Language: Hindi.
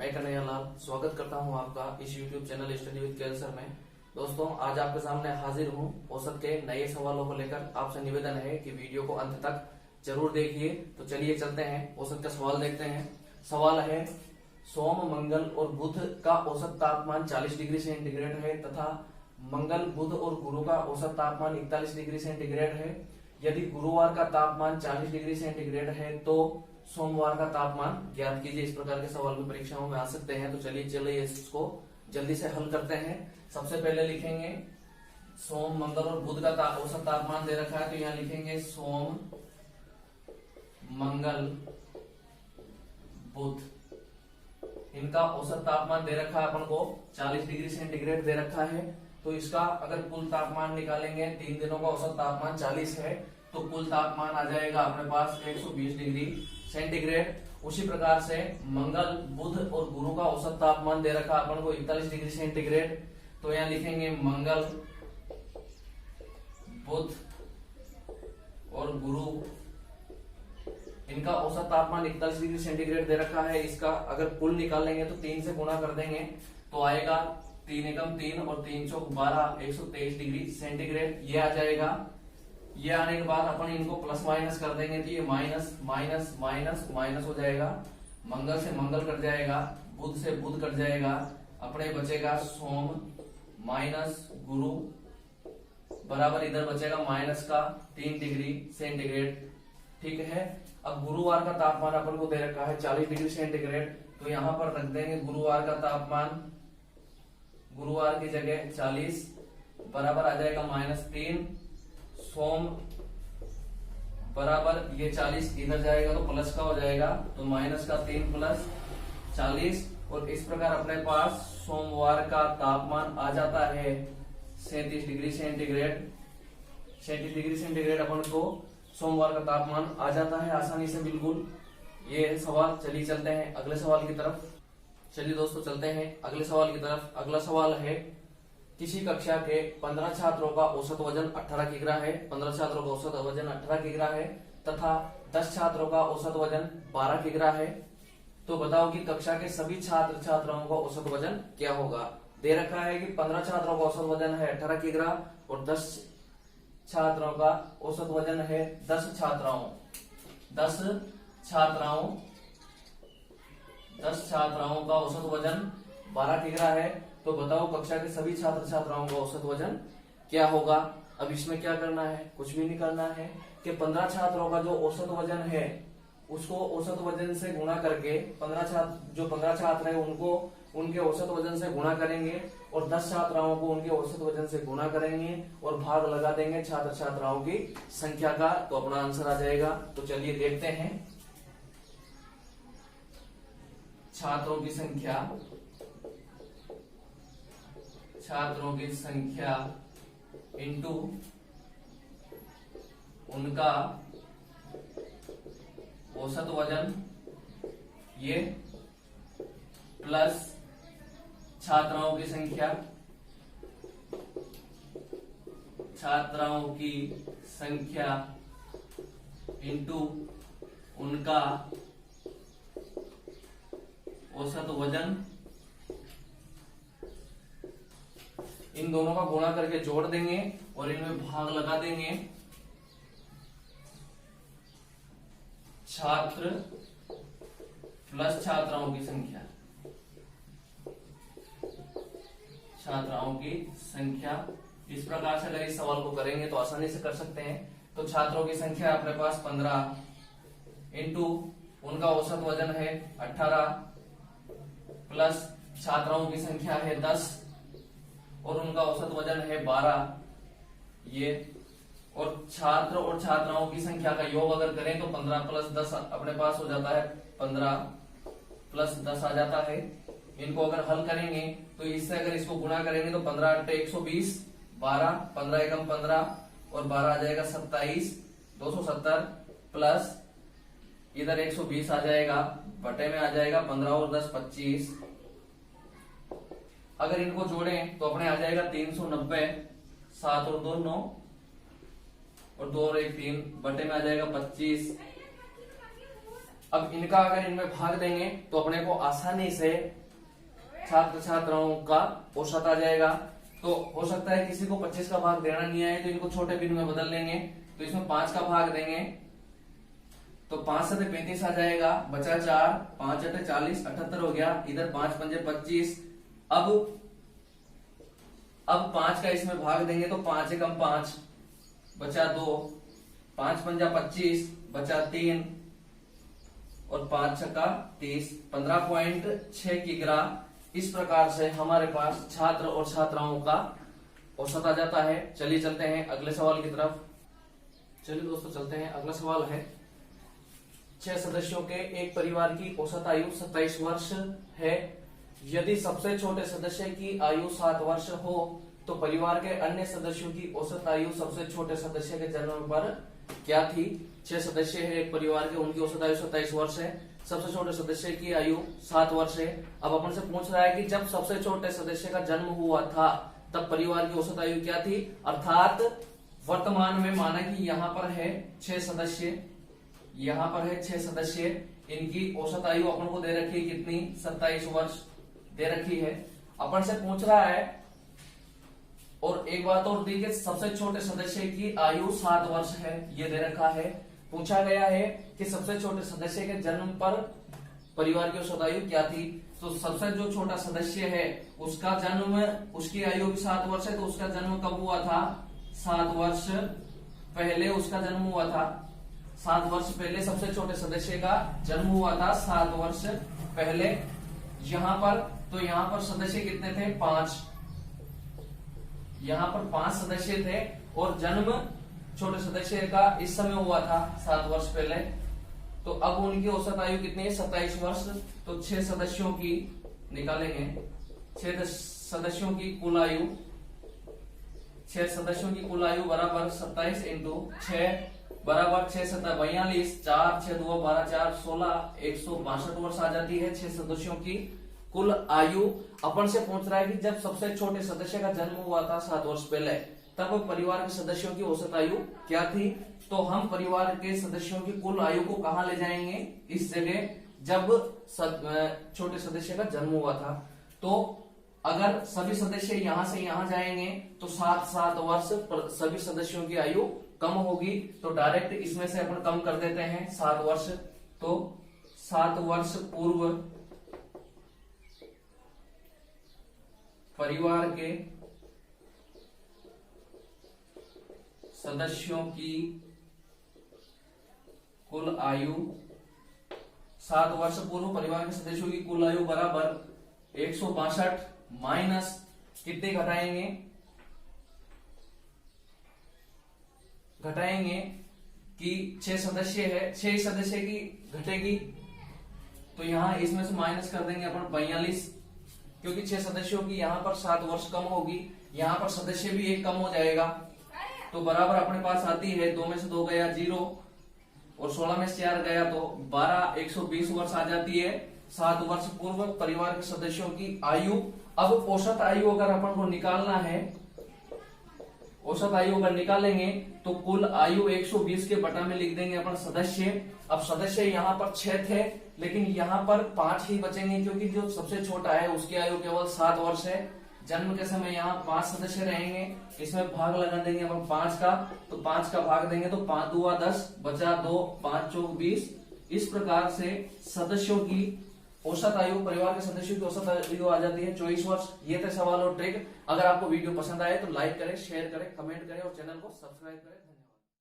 मैं कन्हैया लाल स्वागत करता हूं आपका इस YouTube channel study with cancer में। दोस्तों, आज आपके सामने हाजिर हूं औसत के नए सवालों को लेकर। आपसे निवेदन है कि वीडियो को अंत तक जरूर देखिए। तो चलिए चलते हैं, औसत का सवाल देखते हैं। सवाल है, सोम, मंगल और बुध का औसत तापमान 40 डिग्री सेंटीग्रेड है तथा मंगल, बुध और गुरु का औसत तापमान 41 डिग्री सेंटीग्रेड है। यदि गुरुवार का तापमान 40 डिग्री सेंटीग्रेड है तो सोमवार का तापमान ज्ञात कीजिए। इस प्रकार के सवाल भी परीक्षाओं में आ सकते हैं। तो चलिए इसको जल्दी से हल करते हैं। सबसे पहले लिखेंगे सोम, मंगल और बुध का औसत तापमान दे रखा है, तो यहाँ लिखेंगे सोम, मंगल, बुध, इनका औसत तापमान दे रखा है अपन को 40 डिग्री सेंटीग्रेड दे रखा है। तो इसका अगर कुल तापमान निकालेंगे, 3 दिनों का औसत तापमान 40 है, तो कुल तापमान आ जाएगा अपने पास 120 डिग्री सेंटीग्रेड। उसी प्रकार से मंगल, बुध और गुरु का औसत तापमान दे रखा अपन को 41 डिग्री सेंटीग्रेड। तो यहाँ लिखेंगे मंगल, बुध और गुरु, इनका औसत तापमान 41 डिग्री सेंटीग्रेड दे रखा है। इसका अगर कुल निकालेंगे तो 3 से गुणा कर देंगे तो आएगा 3 एकम 3 और 3 चौक 12, 123 डिग्री सेंटीग्रेड ये आ जाएगा। ये आने के बाद अपन इनको प्लस माइनस कर देंगे तो ये माइनस माइनस माइनस माइनस हो जाएगा। मंगल से मंगल कट जाएगा, बुध से बुध कट जाएगा, अपने बचेगा सोम माइनस गुरु बराबर इधर बचेगा माइनस का 3 डिग्री सेंटीग्रेड। ठीक है। अब गुरुवार का तापमान अपन को दे रखा है 40 डिग्री सेंटीग्रेड, तो यहाँ पर रख देंगे गुरुवार का तापमान, गुरुवार की जगह 40 बराबर आ जाएगा -3। सोम बराबर ये 40 इधर जाएगा तो प्लस का हो जाएगा, तो माइनस का 3 प्लस 40। और इस प्रकार अपने पास सोमवार का तापमान आ जाता है 37 डिग्री सेंटीग्रेड। 37 डिग्री सेंटीग्रेड अपन को सोमवार का तापमान आ जाता है आसानी से, बिल्कुल। ये सवाल। चलिए चलते हैं अगले सवाल की तरफ। चलिए दोस्तों चलते हैं अगले सवाल की तरफ। अगला सवाल है, किसी कक्षा के 15 छात्रों का औसत वजन 18 किग्रा है। 15 छात्रों का औसत वजन 18 किग्रा है तथा 10 छात्रों का औसत वजन 12 किग्रा है। तो बताओ कि कक्षा के सभी छात्र छात्राओं का औसत वजन क्या होगा। दे रखा है कि 15 छात्रों का औसत वजन है 18 किग्रा और 10 छात्रों का औसत वजन है 10 छात्राओं का औसत वजन 12 किग्रा है। तो बताओ कक्षा के सभी छात्र छात्राओं का औसत वजन क्या होगा। अब इसमें क्या करना है, कुछ भी नहीं करना है कि 15 छात्रों का जो औसत वजन है उसको औसत वजन से गुणा करके 15 छात्र है उनको उनके औसत वजन से गुणा करेंगे और 10 छात्राओं को उनके औसत वजन से गुणा करेंगे और भाग लगा देंगे छात्र छात्राओं की संख्या का, तो अपना आंसर आ जाएगा। तो चलिए देखते हैं। छात्रों की संख्या इंटू उनका औसत वजन, ये प्लस छात्राओं की संख्या इंटू उनका औसत वजन, इन दोनों का गुणा करके जोड़ देंगे और इनमें भाग लगा देंगे। छात्र प्लस छात्राओं की संख्या। इस प्रकार से अगर इस सवाल को करेंगे तो आसानी से कर सकते हैं। तो छात्रों की संख्या अपने पास 15 इंटू उनका औसत वजन है 18 प्लस छात्राओं की संख्या है 10 और उनका औसत वजन है 12, ये। और छात्र और छात्राओं की संख्या का योग अगर करें तो 15 प्लस 10 अपने पास हो जाता है 15 प्लस 10 आ जाता है। इनको अगर हल करेंगे तो इससे अगर इसको गुणा करेंगे तो 15 × 120, 12, 15 एकम 15 और 12 आ जाएगा 27, 270 प्लस इधर 120 आ जाएगा, बटे में आ जाएगा 15 और 10 25। अगर इनको जोड़ें तो अपने आ जाएगा 390, 7 और 2 9 और 2 और 1 3, बटे में आ जाएगा 25 अब इनका अगर इनमें भाग देंगे तो अपने को आसानी से छात्र छात्राओं का औसत आ जाएगा। तो हो सकता है किसी को 25 का भाग देना नहीं आए तो इनको छोटे बिन में बदल लेंगे। तो इसमें 5 का भाग देंगे तो 5 से 35 आ जाएगा, बचा 4, 5 अटे 40, 78 हो गया। इधर 5 पंजे 25। अब 5 का इसमें भाग देंगे तो 5 एकम 5, बचा 2, 5 पंजा 25, बचा 3 और 5 छक्का 30, 15.6 किग्रा। इस प्रकार से हमारे पास छात्र और छात्राओं का औसत आ जाता है। चलिए चलते हैं अगले सवाल की तरफ। चलिए दोस्तों चलते हैं। अगला सवाल है 6 सदस्यों के एक परिवार की औसत आयु 27 वर्ष है। यदि सबसे छोटे सदस्य की आयु 7 वर्ष हो तो परिवार के अन्य सदस्यों की औसत आयु सबसे छोटे सदस्य के जन्म पर क्या थी। 6 सदस्य है एक परिवार के, उनकी औसत आयु 27 वर्ष है। सबसे छोटे सदस्य की आयु 7 वर्ष है। अब अपन से पूछ रहा है कि जब सबसे छोटे सदस्य का जन्म हुआ था तब परिवार की औसत आयु क्या थी। अर्थात वर्तमान में माना कि यहाँ पर है 6 सदस्य, यहाँ पर है 6 सदस्य, इनकी औसत आयु अपन को दे रखी है कितनी, 27 वर्ष दे रखी है। अपन से पूछ रहा है और एक बात और दी कि सबसे छोटे सदस्य की आयु 7 वर्ष है, ये दे रखा है। पूछा गया है कि सबसे छोटे सदस्य के जन्म पर परिवार की औसत आयु क्या थी। तो सबसे जो छोटा सदस्य है उसका जन्म, उसकी आयु भी 7 वर्ष है, तो उसका जन्म कब हुआ था, 7 वर्ष पहले उसका जन्म हुआ था। 7 वर्ष पहले सबसे छोटे सदस्य का जन्म हुआ था, 7 वर्ष पहले। यहाँ पर तो यहाँ पर सदस्य कितने थे, 5। यहाँ पर 5 सदस्य थे और जन्म छोटे सदस्य का इस समय हुआ था 7 वर्ष पहले। तो अब उनकी औसत आयु कितनी है, 27 वर्ष। तो 6 सदस्यों की निकालेंगे, 6 सदस्यों की कुल आयु, 6 सदस्यों की कुल आयु बराबर 27 इंटू 6 बराबर 6 7 42, 4 6 2 12 4 16, 162 वर्ष आ जाती है 6 सदस्यों की कुल आयु। अपन से पूछ रहा है कि जब सबसे छोटे सदस्य का जन्म हुआ था 7 वर्ष पहले तब परिवार के सदस्यों की औसत आयु क्या थी। तो हम परिवार के सदस्यों की कुल आयु को कहां ले जाएंगे, इस जगह जब छोटे सदस्य का जन्म हुआ था। तो अगर सभी सदस्य यहां से यहां जाएंगे तो 7 वर्ष सभी सदस्यों की आयु कम होगी। तो डायरेक्ट इसमें से अपन कम कर देते हैं 7 वर्ष। तो 7 वर्ष पूर्व परिवार के सदस्यों की कुल आयु, 7 वर्ष पूर्व परिवार के सदस्यों की कुल आयु बराबर 162 माइनस कितने घटाएंगे कि 6 सदस्य है, 6 सदस्य की घटेगी तो यहां इसमें से माइनस कर देंगे अपन 42, क्योंकि 6 सदस्यों की यहां पर 7 वर्ष कम होगी, यहां पर सदस्य भी एक कम हो जाएगा। तो बराबर अपने पास आती है 2 में से 2 गया 0 और 16 में से 4 गया तो 12, 120 वर्ष आ जाती है 7 वर्ष पूर्व परिवार के सदस्यों की आयु। अब औसत आयु अगर अपन को निकालना है, औसत आयु अगर निकालेंगे तो कुल आयु 120 के बटा में लिख देंगे अपन सदस्य। अब सदस्य यहाँ पर 6 थे लेकिन यहाँ पर 5 ही बचेंगे क्योंकि जो सबसे छोटा है उसकी आयु केवल 7 वर्ष है। जन्म के समय यहाँ 5 सदस्य रहेंगे, इसमें भाग लगा देंगे अपन 5 का, तो 5 का भाग देंगे तो 5 दूआ 10, बचा 2, 5 चौक 20। इस प्रकार से सदस्यों की औसत आयु, परिवार के सदस्यों की औसत आयु आ जाती है 24 वर्ष। ये थे सवाल और ट्रिक। अगर आपको वीडियो पसंद आए तो लाइक करें, शेयर करें, कमेंट करें और चैनल को सब्सक्राइब करें। धन्यवाद।